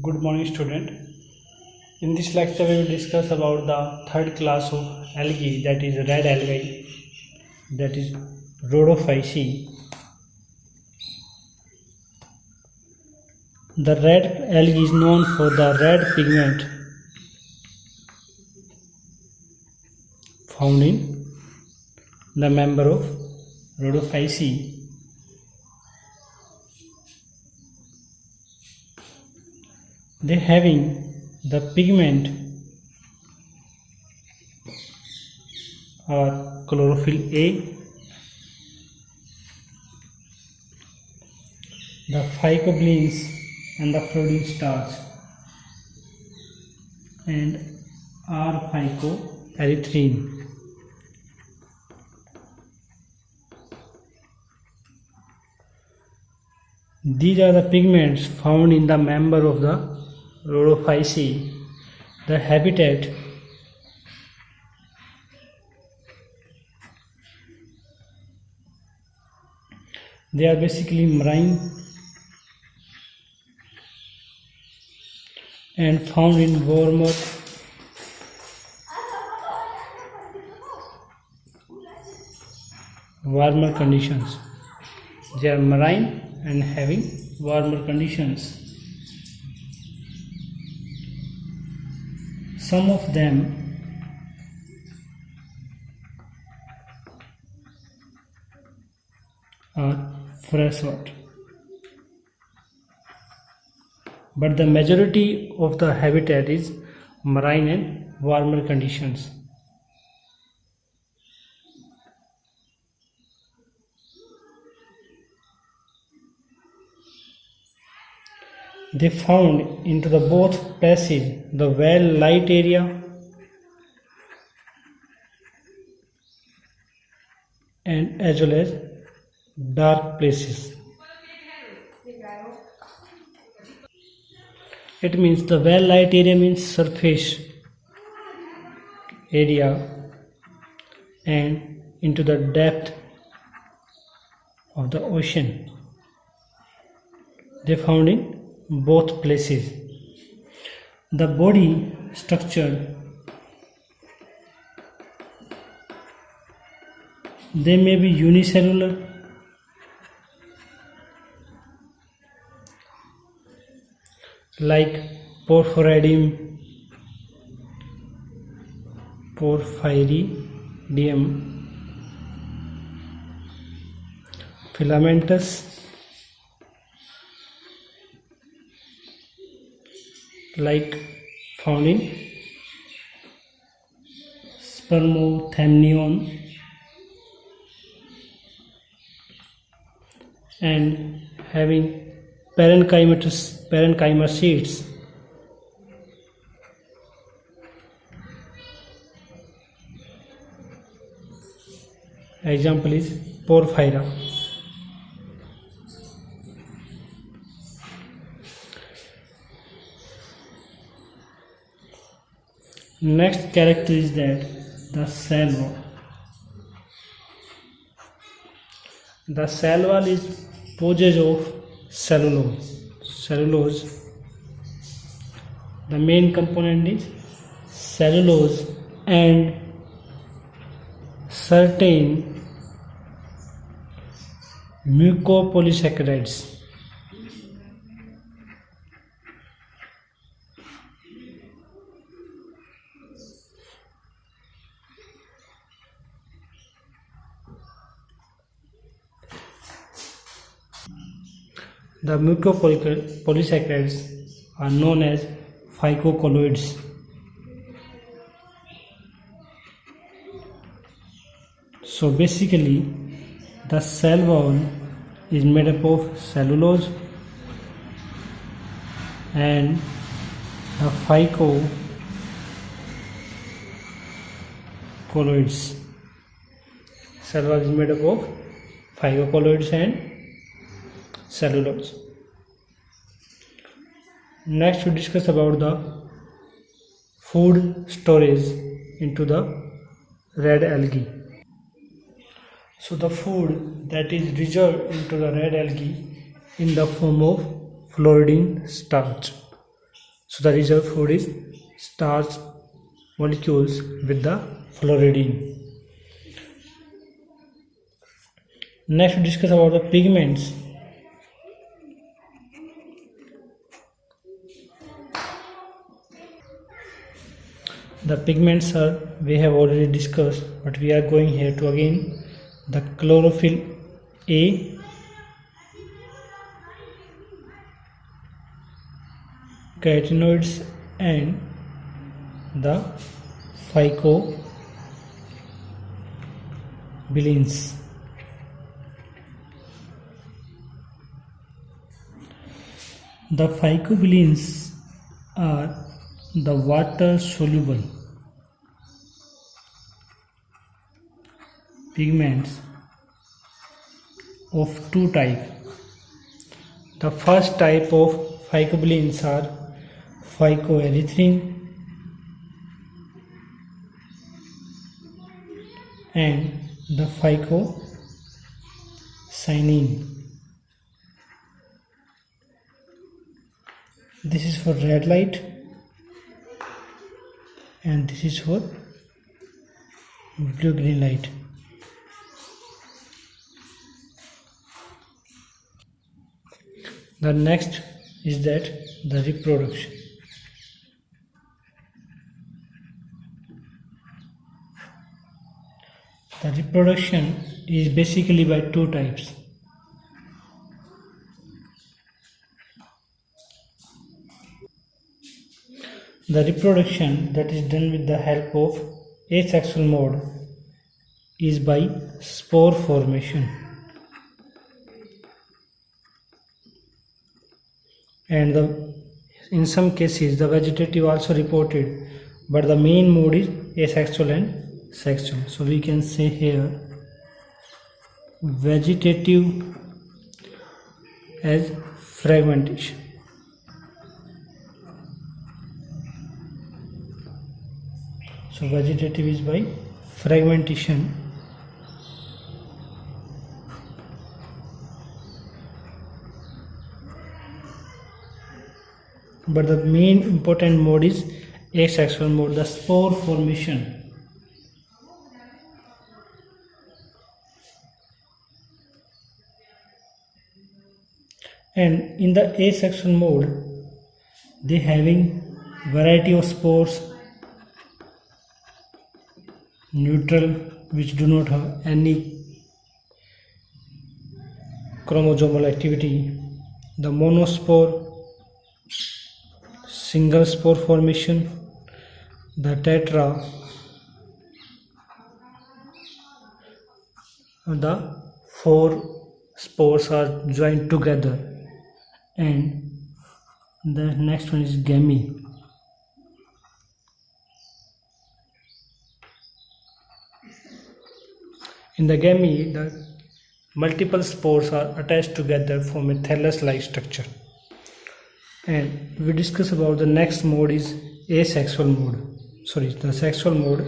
Good morning, student. In this lecture, we will discuss about the third class of algae, that is red algae, that is Rhodophyceae. The red algae is known for the red pigment found in the member of Rhodophyceae. They having the pigment are chlorophyll A, the phycobilins and the Freudian starch, and R-phycoerythrin. These are the pigments found in the member of the Rhodophyceae. The habitat they are basically marine and found in warmer conditions. They are marine and having warmer conditions. Some of them are freshwater, but the majority of the habitat is marine and warmer conditions. They found into the both places, the well light area and as well as dark places. It means the well light area means surface area and into the depth of the ocean. They found in both places. The body structure, they may be unicellular like porphyridium, filamentous, like found in Spermothamnion, and having parenchyma seeds. Example is Porphyra. Next character is that the cell wall. The cell wall is poses of cellulose. The main component is cellulose and certain mucopolysaccharides. The mucopolysaccharides are known as phycocolloids. So basically, the cell wall is made up of cellulose and the phycocolloids. Cell wall is made up of phycocolloids and cellulose. Next, we discuss about the food storage into the red algae. So the food that is reserved into the red algae in the form of Freudian starch. So the reserve food is starch molecules with the fluoridine. Next we discuss about the pigments. The pigments are we have already discussed, but we are going here to again the chlorophyll A, carotenoids and the phycobilins. The phycobilins are the water soluble pigments of two types. The first type of phycobilins are phycoerythrin and the phycocyanin. This is for red light and this is for blue green light. The next is that the reproduction. The reproduction is basically by two types. The reproduction that is done with the help of asexual mode is by spore formation, and in some cases the vegetative also reported, but the main mode is asexual and sexual. So we can say here vegetative as fragmentation. So vegetative is by fragmentation, but the main important mode is asexual mode, the spore formation. And in the asexual mode, they having variety of spores, neutral, which do not have any chromosomal activity, the monospore, single spore formation, the tetra, the four spores are joined together, and the next one is gamete. In the gamete, the multiple spores are attached together form a thallus-like structure. And we discuss about the next mode is asexual mode. The sexual mode.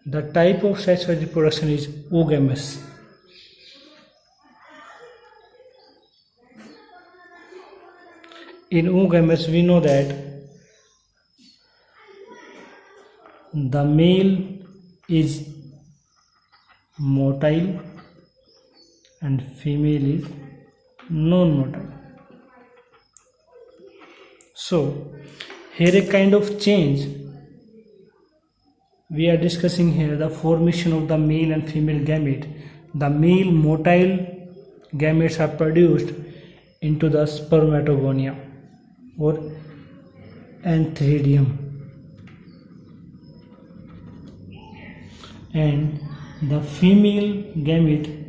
The type of sexual reproduction is oogamous. In oogamous, we know that the male is motile and female is non-motile. So here a kind of change we are discussing here, the formation of the male and female gamete. The male motile gametes are produced into the spermatogonia or antheridium, and the female gamete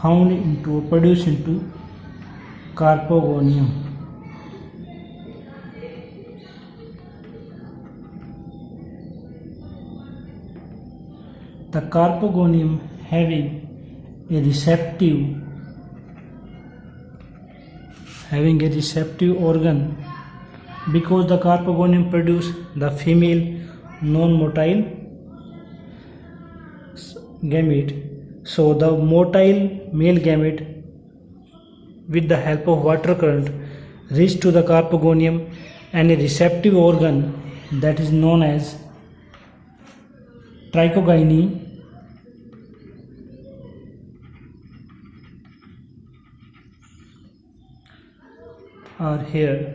found into produced into carpogonium. The carpogonium having a receptive organ, because the carpogonium produce the female non-motile gamete, so the motile male gamete with the help of water current reach to the carpogonium and a receptive organ that is known as trichogyne are here,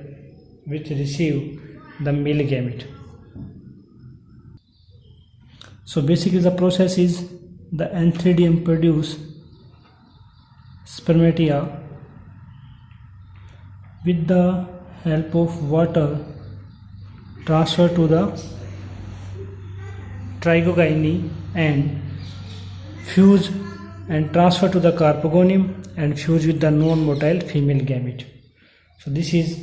which receive the male gamete. So basically the process is the antheridium produce spermatia with the help of water transfer to the trichogyne and fuse and transfer to the carpogonium and fuse with the non-motile female gamete. So this is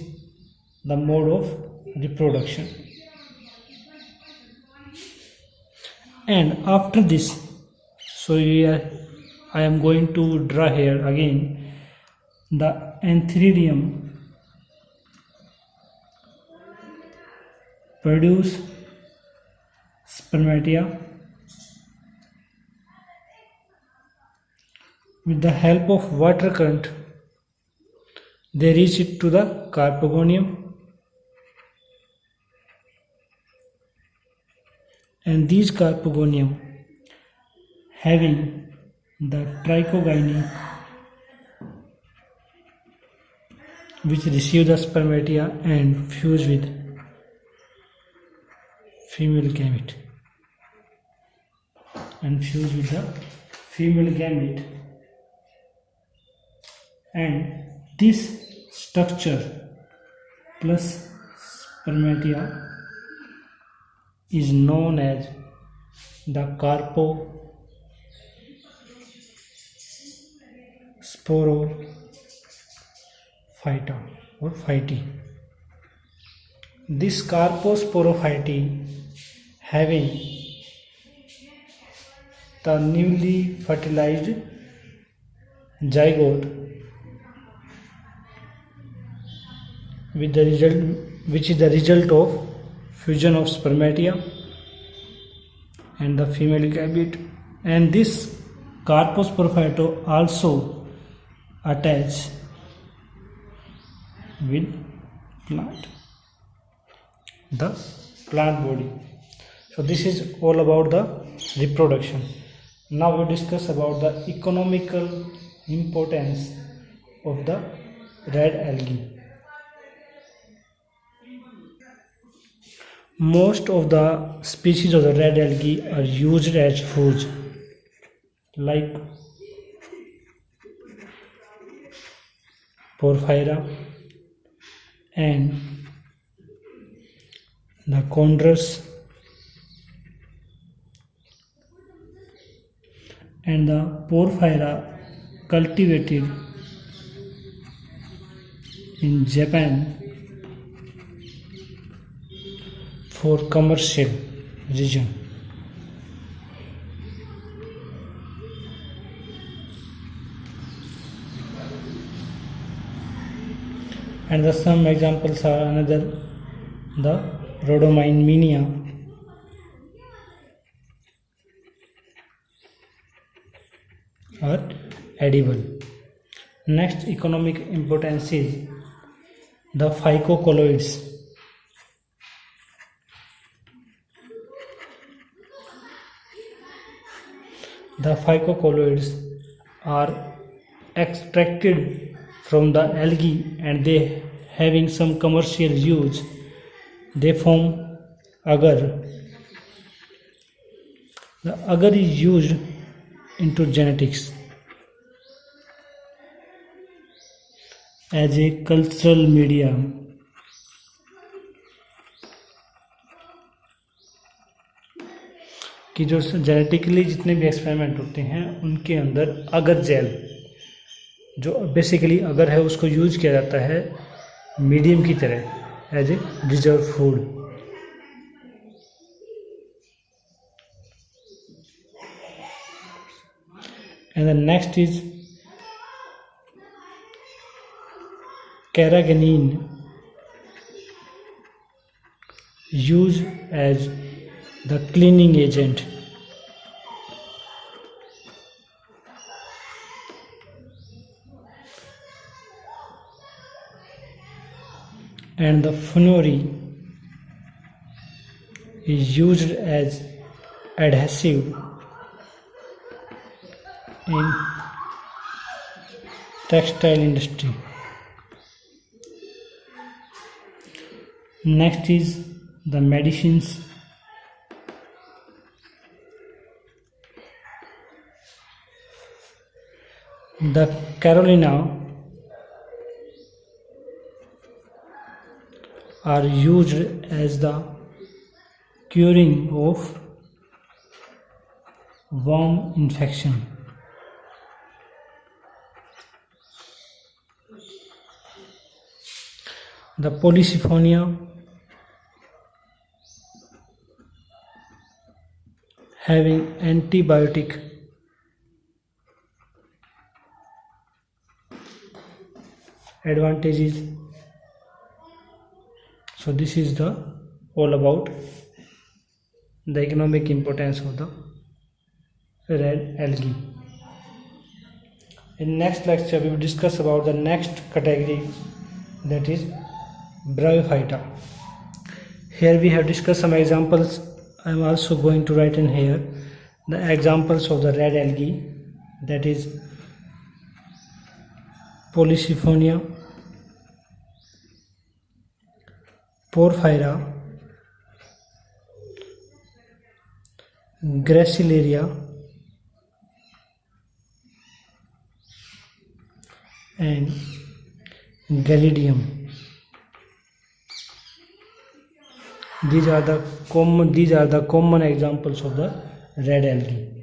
the mode of reproduction. And after this, so here I am going to draw here again the antheridium produce spermatia with the help of water current. They reach it to the carpogonium and these carpogonium having the trichogyne which receive the spermatia and fuse with female gamete and this structure plus spermatia is known as the carposporophyta or phyte. This carposporophyte having the newly fertilized zygote with the result, which is the result of fusion of spermatia and the female gamete, and this carposporophyte also attach with the plant body. So this is all about the reproduction. Now we discuss about the economical importance of the red algae. Most of the species of the red algae are used as foods, like Porphyra and the Chondrus and the Porphyra cultivated in Japan for commercial reason. And the some examples are another the Rhodomine minia are edible. Next economic importance is the phycocolloids. The phycocolloids are extracted from the algae and they having some commercial use. They form agar. The agar is used into genetics as a cultural medium. कि जो genetically जितने भी experiment होते हैं उनके अंदर अगर jail जो बेसिकली अगर है उसको यूज किया जाता है मीडियम की तरह as a reserve food. And the next is carrageenan used as the cleaning agent. and the funori is used as adhesive in textile industry. Next is the medicines. The Carolina are used as the curing of worm infection. The Polysifonia having antibiotic advantages. So this is the all about the economic importance of the red algae. In next lecture we will discuss about the next category, that is Bryophyta. Here we have discussed some examples. I am also going to write in here the examples of the red algae, that is Polysifonia, Porphyra, Gracilaria, and Galidium. These are the common examples of the red algae.